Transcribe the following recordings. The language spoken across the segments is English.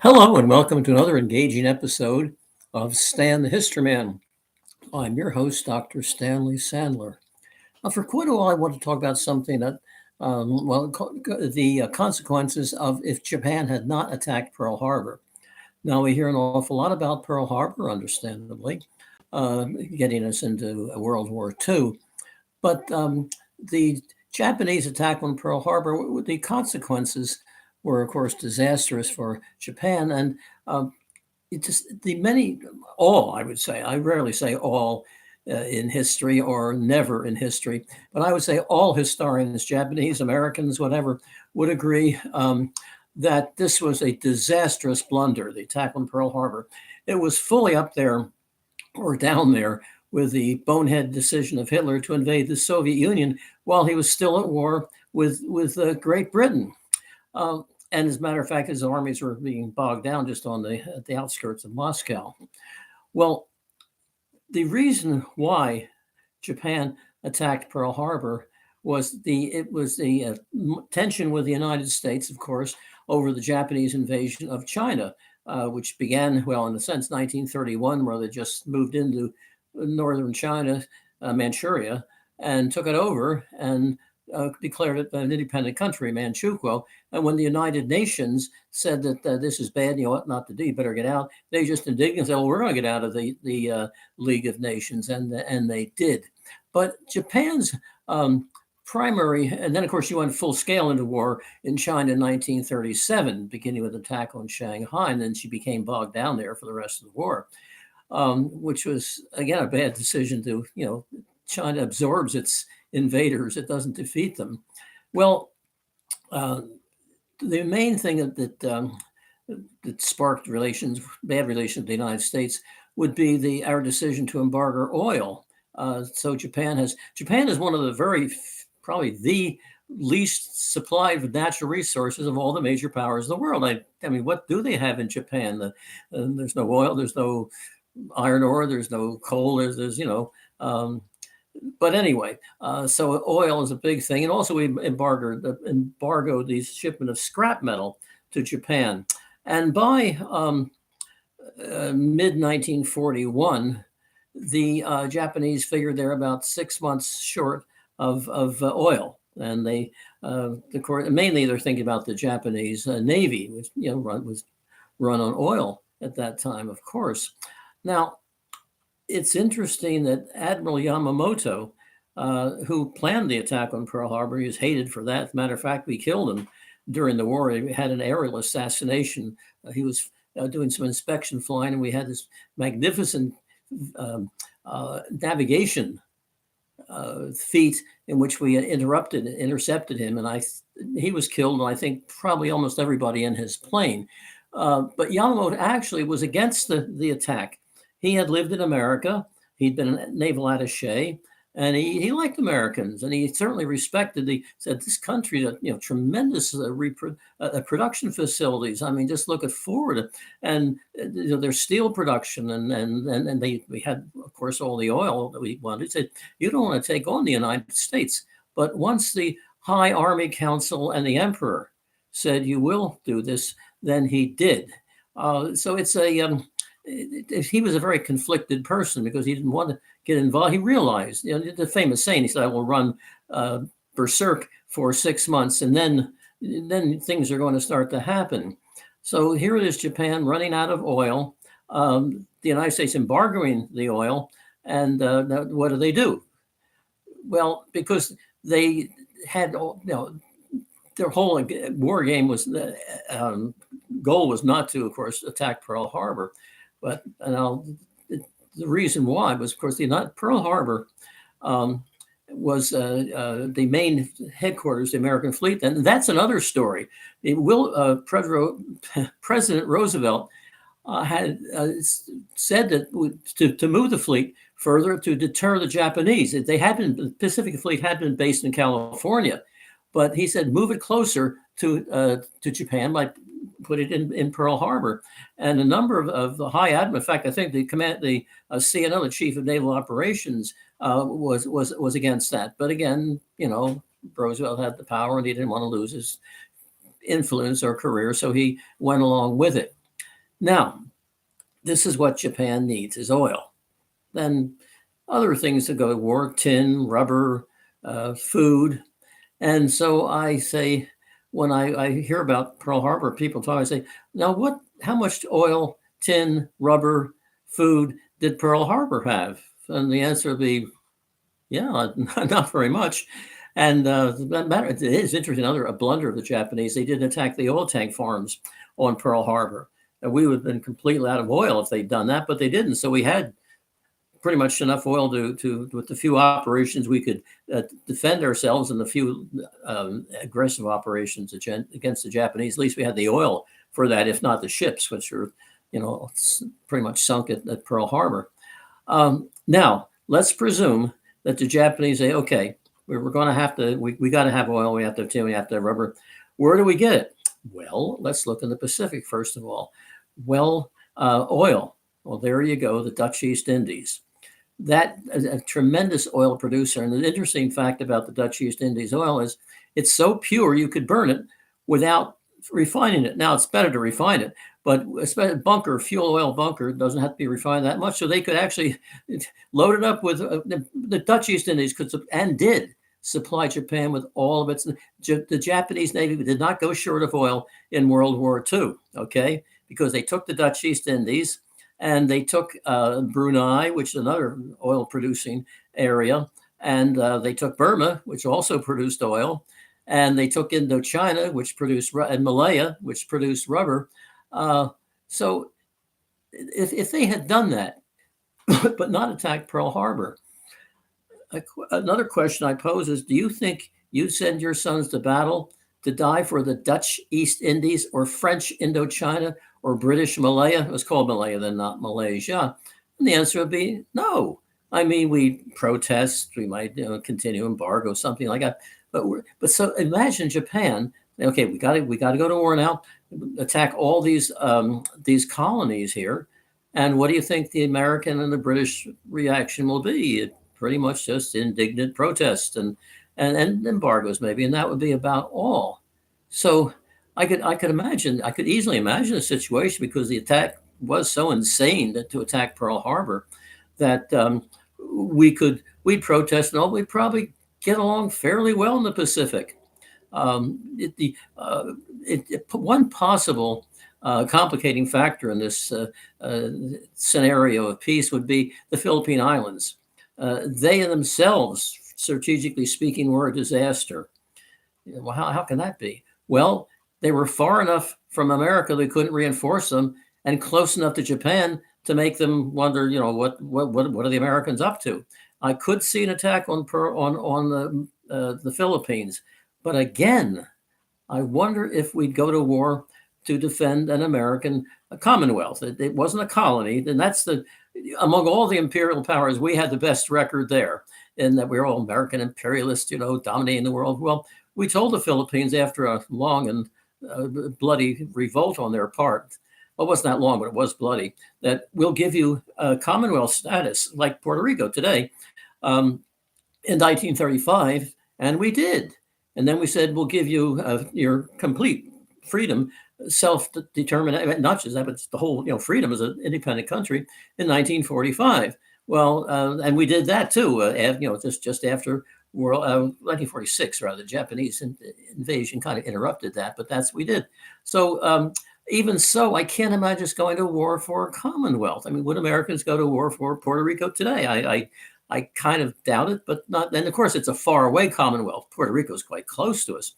Hello, and welcome to another engaging episode of Stan the History Man. I'm your host, Dr. Stanley Sandler. Now, for quite a while, I want to talk about something that, the consequences of if Japan had not attacked Pearl Harbor. Now, we hear an awful lot about Pearl Harbor, understandably, uh, getting us into World War II. But the Japanese attack on Pearl Harbor, the consequences were, of course, disastrous for Japan. And it just the many all I would say I rarely say all in history or never in history, but I would say all historians, Japanese, Americans, whatever, would agree that this was a disastrous blunder, the attack on Pearl Harbor. It was fully up there or down there with the bonehead decision of Hitler to invade the Soviet Union while he was still at war with Great Britain. Um, and as a matter of fact, his armies were being bogged down just on the outskirts of Moscow. Well, the reason why Japan attacked Pearl Harbor was the tension with the United States, of course, over the Japanese invasion of China, which began, well, in a sense, 1931, where they just moved into northern China, Manchuria, and took it over and declared it an independent country, Manchukuo. And when the United Nations said that this is bad, you ought not to do, you better get out, they just indignantly said, well, we're going to get out of the League of Nations, and they did. But Japan's primary, and then of course she went full scale into war in China in 1937, beginning with an attack on Shanghai, and then she became bogged down there for the rest of the war, which was again a bad decision to, China absorbs its invaders, it doesn't defeat them. Well, uh, the main thing that sparked bad relations with the United States, would be our decision to embargo oil. So Japan is one of the probably the least supplied with natural resources of all the major powers in the world. I mean, what do they have in Japan? There's no oil, there's no iron ore, there's no coal, but anyway, so oil is a big thing, and also we embargoed the shipment of scrap metal to Japan, and by mid 1941, the Japanese figured they're about 6 months short of oil, and mainly they're thinking about the Japanese Navy, which was run on oil at that time, of course. Now, it's interesting that Admiral Yamamoto, who planned the attack on Pearl Harbor, he was hated for that. As a matter of fact, we killed him during the war. He had an aerial assassination. He was doing some inspection flying, and we had this magnificent navigation feat in which we intercepted him, and he was killed, and I think probably almost everybody in his plane. But Yamamoto actually was against the attack. He had lived in America. He'd been a naval attaché, and he liked Americans, and he certainly said this country, tremendous production facilities. I mean, just look at Ford and their steel production, and we had, of course, all the oil that we wanted. He said, you don't want to take on the United States. But once the High Army Council and the Emperor said you will do this, then he did. So it's he was a very conflicted person because he didn't want to get involved. He realized, the famous saying, he said, I will run berserk for 6 months, and then things are going to start to happen. So here it is, Japan running out of oil, the United States embargoing the oil, and what do? Well, because they had, their whole war game was, goal was not to, of course, attack Pearl Harbor. But the reason why was, of course, Pearl Harbor was the main headquarters of the American fleet, and that's another story. President Roosevelt had said that to move the fleet further to deter the Japanese. The Pacific Fleet had been based in California, but he said move it closer to Japan by put it in Pearl Harbor. And a number of the high admiral, in fact, I think the CNO, the Chief of Naval Operations, was against that. But again, Roosevelt had the power, and he didn't want to lose his influence or career, so he went along with it. Now, this is what Japan needs is oil. Then other things that go to war, tin, rubber, food. And so I say, when I hear about Pearl Harbor, people talk, I say, now how much oil, tin, rubber, food did Pearl Harbor have? And the answer would be, yeah, not very much. And that matter, it is interesting. A blunder of the Japanese, they didn't attack the oil tank farms on Pearl Harbor. We would have been completely out of oil if they'd done that, but they didn't. So we had pretty much enough oil to with the few operations we could defend ourselves and the few aggressive operations against the Japanese. At least we had the oil for that, if not the ships, which are, pretty much sunk at Pearl Harbor. Now, let's presume that the Japanese say, okay, we're going to have to, we got to have oil, we have to have tin, we have to have rubber. Where do we get it? Well, let's look in the Pacific, first of all. Well, oil. Well, there you go, the Dutch East Indies. That is a tremendous oil producer. And the interesting fact about the Dutch East Indies oil is it's so pure you could burn it without refining it. Now, it's better to refine it, but especially fuel oil bunker doesn't have to be refined that much. So they could actually load it up with the Dutch East Indies could and did supply Japan with all of its. The Japanese Navy did not go short of oil in World War II, okay, because they took the Dutch East Indies and they took Brunei, which is another oil producing area, and they took Burma, which also produced oil, and they took Indochina, which produced, and Malaya, which produced rubber. So if they had done that, but not attacked Pearl Harbor, another question I pose is, do you think you'd send your sons to battle to die for the Dutch East Indies or French Indochina or British Malaya? It was called Malaya then, not Malaysia. And the answer would be no. I mean, we protest, we might continue embargo, something like that. But so imagine Japan. Okay, we got to go to war now, attack all these colonies here. And what do you think the American and the British reaction will be? It pretty much just indignant protest and embargoes maybe, and that would be about all. So I could easily imagine a situation, because the attack was so insane to attack Pearl Harbor that we'd protest and all, we'd probably get along fairly well in the Pacific. One possible complicating factor in this scenario of peace would be the Philippine Islands. They themselves, strategically speaking, were a disaster. Well, how can that be? Well, they were far enough from America they couldn't reinforce them, and close enough to Japan to make them wonder, what are the Americans up to? I could see an attack on the Philippines, but again, I wonder if we'd go to war to defend an American Commonwealth. It wasn't a colony, and that's among all the imperial powers, we had the best record there, in that we were all American imperialists, dominating the world. Well, we told the Philippines after a long and bloody revolt on their part, well, it wasn't that long, but it was bloody, that we'll give you a Commonwealth status like Puerto Rico today in 1935, and we did. And then we said, we'll give you your complete freedom, self-determination, not just that, but the whole, freedom as an independent country in 1945. Well, and we did that too, just after 1946, rather, the Japanese invasion kind of interrupted that, but that's what we did. So even so, I can't imagine us going to war for a Commonwealth. I mean, would Americans go to war for Puerto Rico today? I kind of doubt it, but not. And of course, it's a faraway Commonwealth. Puerto Rico is quite close to us,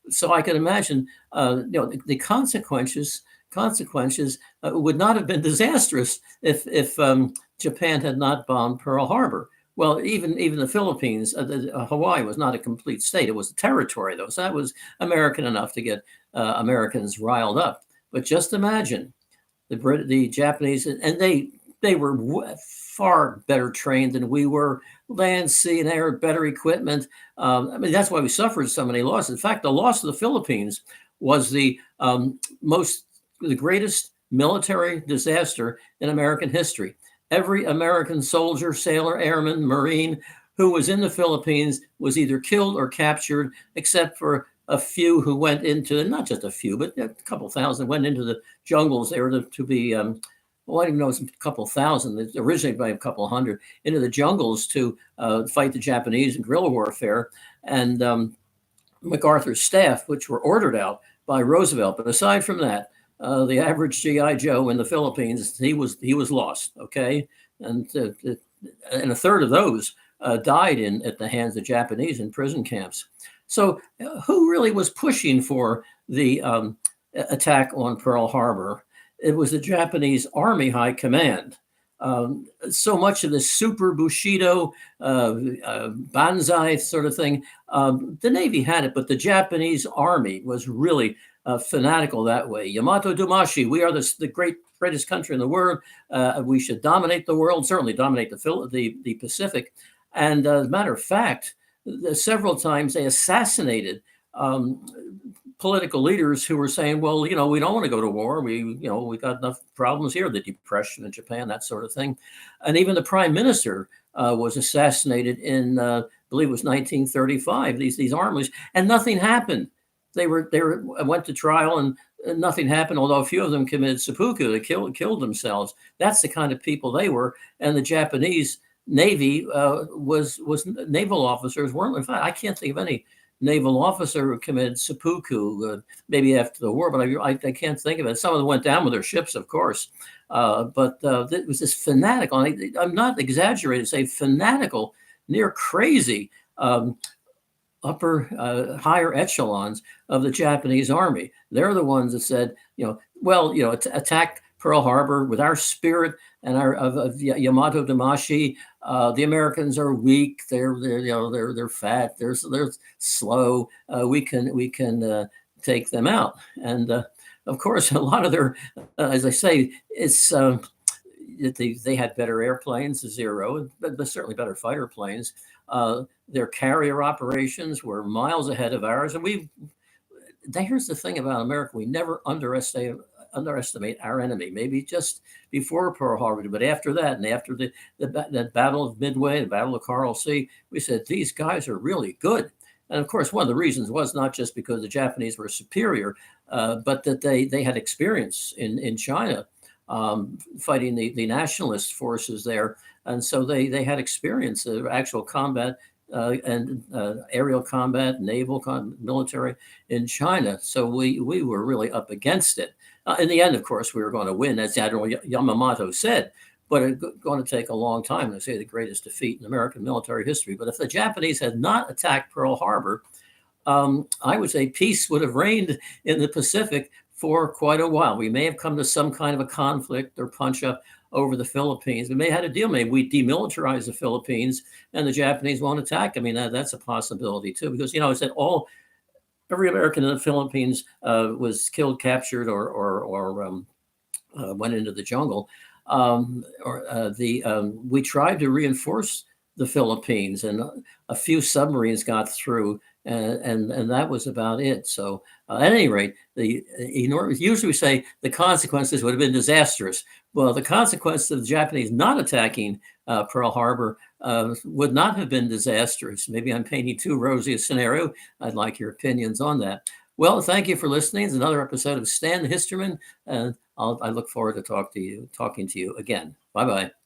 so I can imagine, the consequences would not have been disastrous if Japan had not bombed Pearl Harbor. Well, even the Philippines, Hawaii was not a complete state; it was a territory, though, so that was American enough to get Americans riled up. But just imagine the Japanese, and they were far better trained than we were, land, sea, and air, better equipment. I mean, that's why we suffered so many losses. In fact, the loss of the Philippines was the greatest military disaster in American history. Every American soldier, sailor, airman, Marine who was in the Philippines was either killed or captured, except for a few who went into, not just a few, but a couple thousand went into the jungles. They were to be, well, I don't even know, it was a couple thousand, it originated by a couple hundred, into the jungles to fight the Japanese in guerrilla warfare. And MacArthur's staff, which were ordered out by Roosevelt. But aside from that, the average GI Joe in the Philippines, he was lost. Okay, and a third of those died at the hands of Japanese in prison camps. So, who really was pushing for the attack on Pearl Harbor? It was the Japanese Army High Command. So much of this super Bushido, Banzai sort of thing, the Navy had it, but the Japanese Army was really fanatical that way. Yamato Dumashi, we are the greatest country in the world. We should dominate the world, certainly dominate the Pacific. And as a matter of fact, several times they assassinated political leaders who were saying, well, we don't want to go to war. We got enough problems here, the Depression in Japan, that sort of thing. And even the prime minister was assassinated in, I believe it was 1935, these armies, and nothing happened. They went to trial and nothing happened, although a few of them committed seppuku. They killed themselves. That's the kind of people they were. And the Japanese Navy was naval officers weren't. In fact, I can't think of any naval officer who committed seppuku, maybe after the war, but I can't think of it. Some of them went down with their ships, of course. But it was this fanatical, I'm not exaggerating to say fanatical, near crazy, higher echelons of the Japanese army. They're the ones that said, attack Pearl Harbor with our spirit and our of Yamato Damashi. The Americans are weak. They're fat. They're slow. We can take them out. And of course, a lot of their, as I say, it's they had better airplanes, zero, but certainly better fighter planes. Their carrier operations were miles ahead of ours, and here's the thing about America: we never underestimate our enemy. Maybe just before Pearl Harbor, but after that, and after the Battle of Midway, the Battle of Coral Sea, we said these guys are really good. And of course, one of the reasons was not just because the Japanese were superior, but that they had experience in China fighting the nationalist forces there, and so they had experience of actual combat. And aerial combat, military in China. So we were really up against it. In the end, of course, we were going to win, as Admiral Yamamoto said, but it's going to take a long time. They say the greatest defeat in American military history. But if the Japanese had not attacked Pearl Harbor, I would say peace would have reigned in the Pacific for quite a while. We may have come to some kind of a conflict or punch up over the Philippines. We may have had a deal. Maybe we demilitarize the Philippines and the Japanese won't attack. I mean, that's a possibility too, because I said every American in the Philippines was killed, captured, or went into the jungle. We tried to reinforce the Philippines, and a few submarines got through, and that was about it. So at any rate, usually we say the consequences would have been disastrous. Well, the consequence of the Japanese not attacking Pearl Harbor would not have been disastrous. Maybe I'm painting too rosy a scenario. I'd like your opinions on that. Well, thank you for listening. It's another episode of Stan the Historyman, and I look forward to talking to you again. Bye-bye.